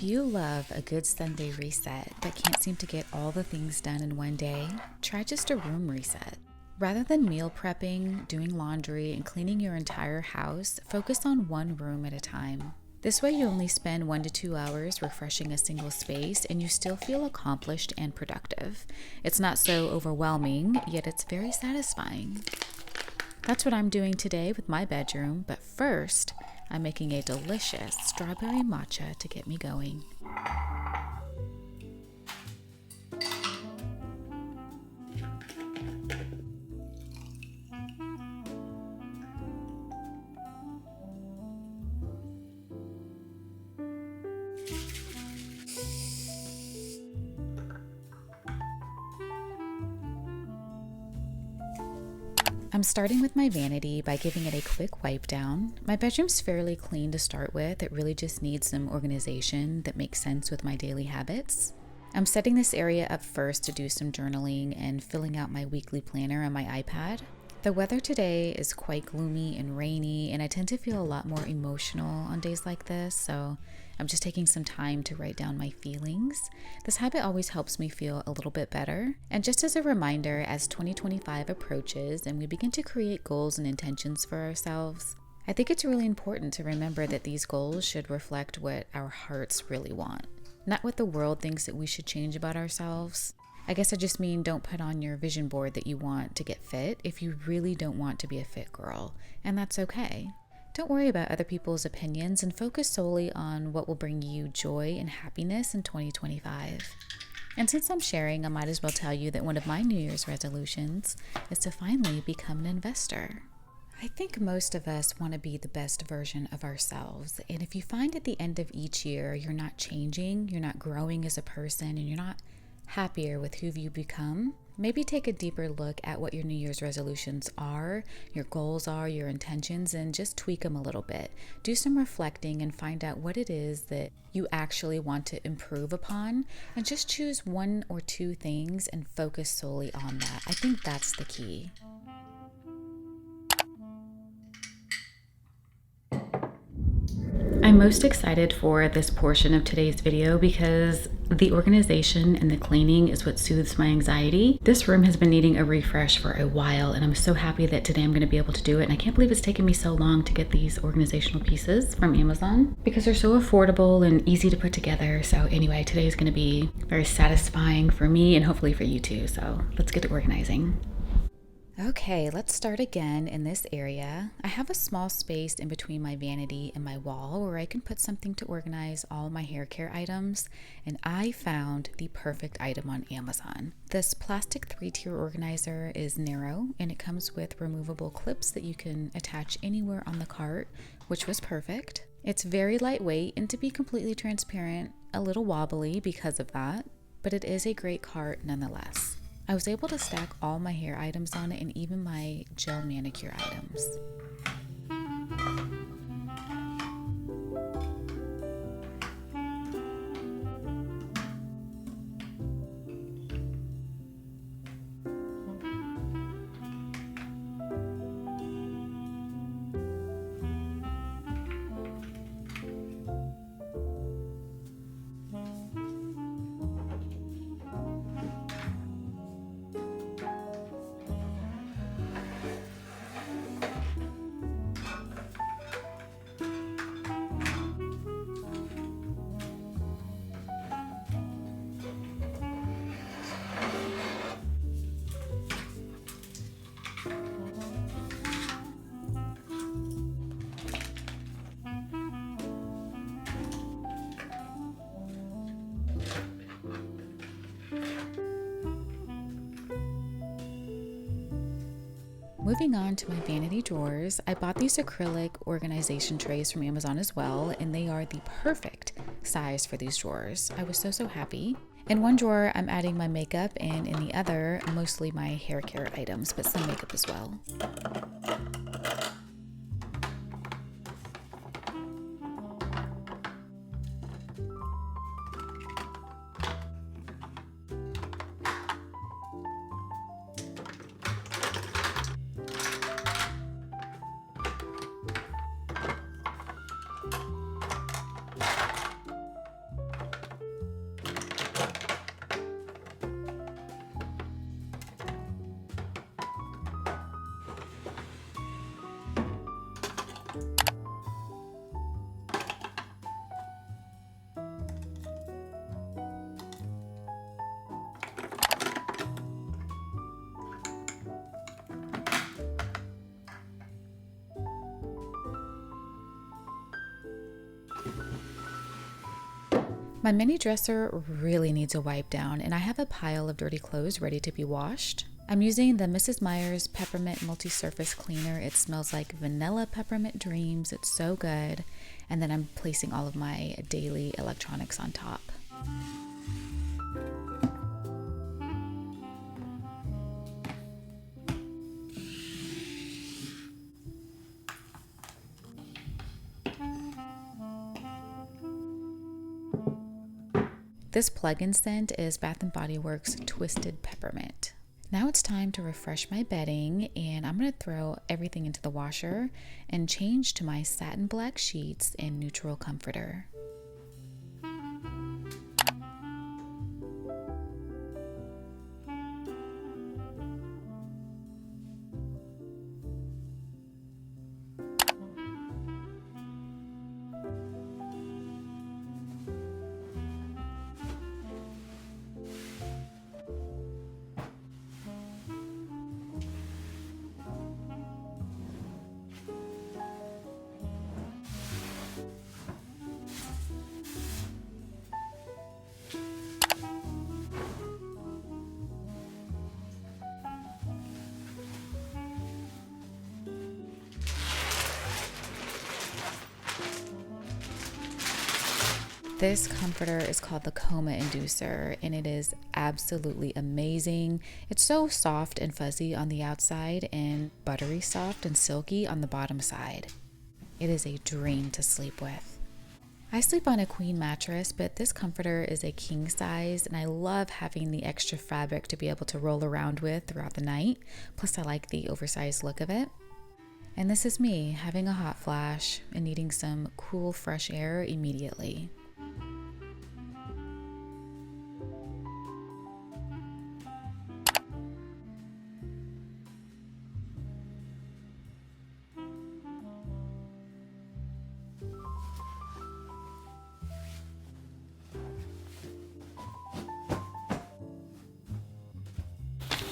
you love a good Sunday reset but can't seem to get all the things done in one day, try just a room reset. Rather than meal prepping, doing laundry, and cleaning your entire house, focus on one room at a time. This way you only spend 1 to 2 hours refreshing a single space and you still feel accomplished and productive. It's not so overwhelming, yet it's very satisfying. That's what I'm doing today with my bedroom, but first, I'm making a delicious strawberry matcha to get me going. I'm starting with my vanity by giving it a quick wipe down. My bedroom's fairly clean to start with. It really just needs some organization that makes sense with my daily habits. I'm setting this area up first to do some journaling and filling out my weekly planner on my iPad. The weather today is quite gloomy and rainy, and I tend to feel a lot more emotional on days like this, so I'm just taking some time to write down my feelings. This habit always helps me feel a little bit better. And just as a reminder, as 2025 approaches and we begin to create goals and intentions for ourselves, I think it's really important to remember that these goals should reflect what our hearts really want, not what the world thinks that we should change about ourselves. I guess I just mean don't put on your vision board that you want to get fit if you really don't want to be a fit girl, and that's okay. Don't worry about other people's opinions and focus solely on what will bring you joy and happiness in 2025. And since I'm sharing, I might as well tell you that one of my New Year's resolutions is to finally become an investor. I think most of us want to be the best version of ourselves, and if you find at the end of each year you're not changing, you're not growing as a person, and you're not happier with who you become, maybe take a deeper look at what your New Year's resolutions are, your goals are, your intentions, and just tweak them a little bit. Do some reflecting and find out what it is that you actually want to improve upon, and just choose 1 or 2 things and focus solely on that. I think that's the key. I'm most excited for this portion of today's video because the organization and the cleaning is what soothes my anxiety. This room has been needing a refresh for a while, and I'm so happy that today I'm going to be able to do it. And I can't believe it's taken me so long to get these organizational pieces from Amazon because they're so affordable and easy to put together. So anyway, today is going to be very satisfying for me and hopefully for you too. So let's get to organizing. Okay, let's start again in this area. I have a small space in between my vanity and my wall where I can put something to organize all my hair care items, and I found the perfect item on Amazon. This plastic 3-tier organizer is narrow and it comes with removable clips that you can attach anywhere on the cart, which was perfect. It's very lightweight and, to be completely transparent, a little wobbly because of that, but it is a great cart nonetheless. I was able to stack all my hair items on it and even my gel manicure items. Moving on to my vanity drawers, I bought these acrylic organization trays from Amazon as well, and they are the perfect size for these drawers. I was so happy. In one drawer, I'm adding my makeup, and in the other, mostly my hair care items, but some makeup as well. My mini dresser really needs a wipe down, and I have a pile of dirty clothes ready to be washed. I'm using the Mrs. Meyer's Peppermint Multi-Surface Cleaner. It smells like vanilla peppermint dreams. It's so good. And then I'm placing all of my daily electronics on top. This plug-in scent is Bath & Body Works Twisted Peppermint. Now it's time to refresh my bedding, and I'm going to throw everything into the washer and change to my satin black sheets and neutral comforter. This comforter is called the Coma Inducer, and it is absolutely amazing. It's so soft and fuzzy on the outside and buttery soft and silky on the bottom side. It is a dream to sleep with. I sleep on a queen mattress, but this comforter is a king size, and I love having the extra fabric to be able to roll around with throughout the night. Plus, I like the oversized look of it. And this is me having a hot flash and needing some cool, fresh air immediately.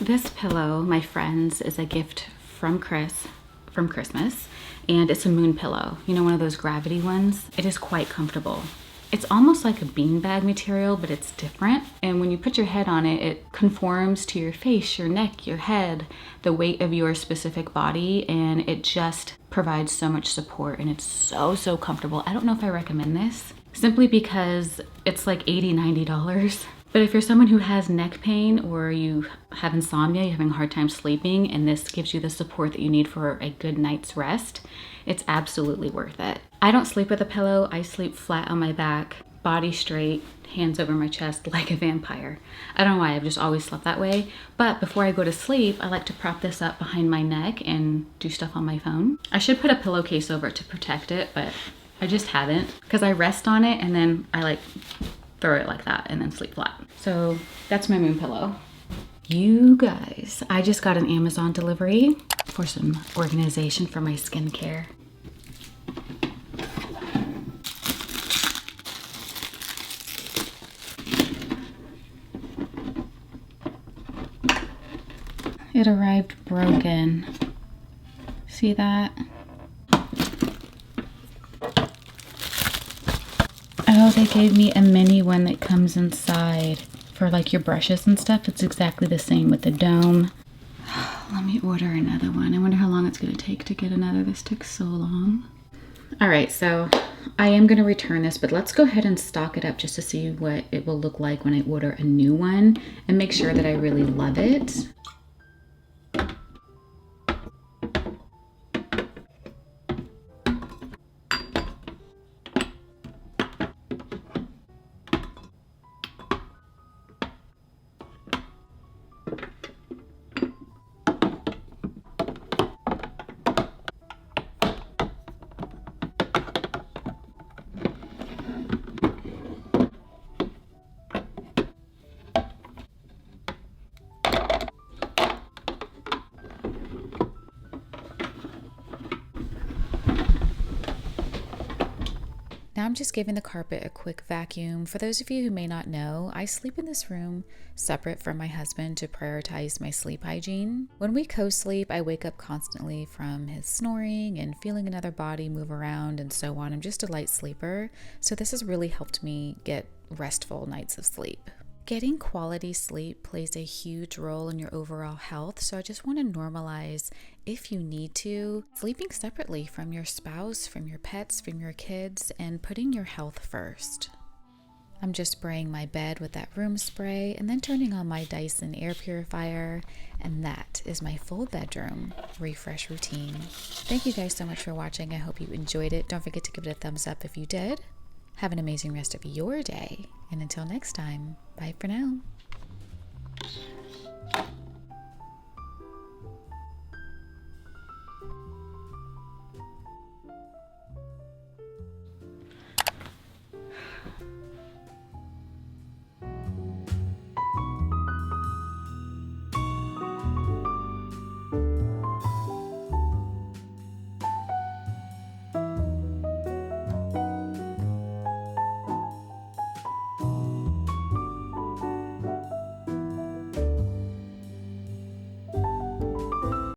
This pillow, my friends, is a gift from Chris from Christmas, and it's a moon pillow. You know, one of those gravity ones? It is quite comfortable. It's almost like a beanbag material, but it's different. And when you put your head on it, it conforms to your face, your neck, your head, the weight of your specific body, and it just provides so much support, and it's so comfortable. I don't know if I recommend this, simply because it's like $80, $90. But if you're someone who has neck pain or you have insomnia, you're having a hard time sleeping, and this gives you the support that you need for a good night's rest, it's absolutely worth it. I don't sleep with a pillow. I sleep flat on my back, body straight, hands over my chest like a vampire. I don't know why, I've just always slept that way. But before I go to sleep, I like to prop this up behind my neck and do stuff on my phone. I should put a pillowcase over it to protect it, but I just haven't, because I rest on it and then I throw it like that and then sleep flat. So that's my moon pillow. You guys, I just got an Amazon delivery for some organization for my skincare. It arrived broken. See that? Oh, they gave me a mini one that comes inside for like your brushes and stuff. It's exactly the same with the dome. Let me order another one. I wonder how long it's gonna take to get another. This took so long. All right, so I am gonna return this, but let's go ahead and stock it up just to see what it will look like when I order a new one and make sure that I really love it. Now I'm just giving the carpet a quick vacuum. For those of you who may not know, I sleep in this room separate from my husband to prioritize my sleep hygiene. When we co-sleep, I wake up constantly from his snoring and feeling another body move around and so on. I'm just a light sleeper, so this has really helped me get restful nights of sleep. Getting quality sleep plays a huge role in your overall health, so I just want to normalize, if you need to, sleeping separately from your spouse, from your pets, from your kids, and putting your health first. I'm just spraying my bed with that room spray and then turning on my Dyson air purifier, and that is my full bedroom refresh routine. Thank you guys so much for watching. I hope you enjoyed it. Don't forget to give it a thumbs up if you did. Have an amazing rest of your day, and until next time, bye for now.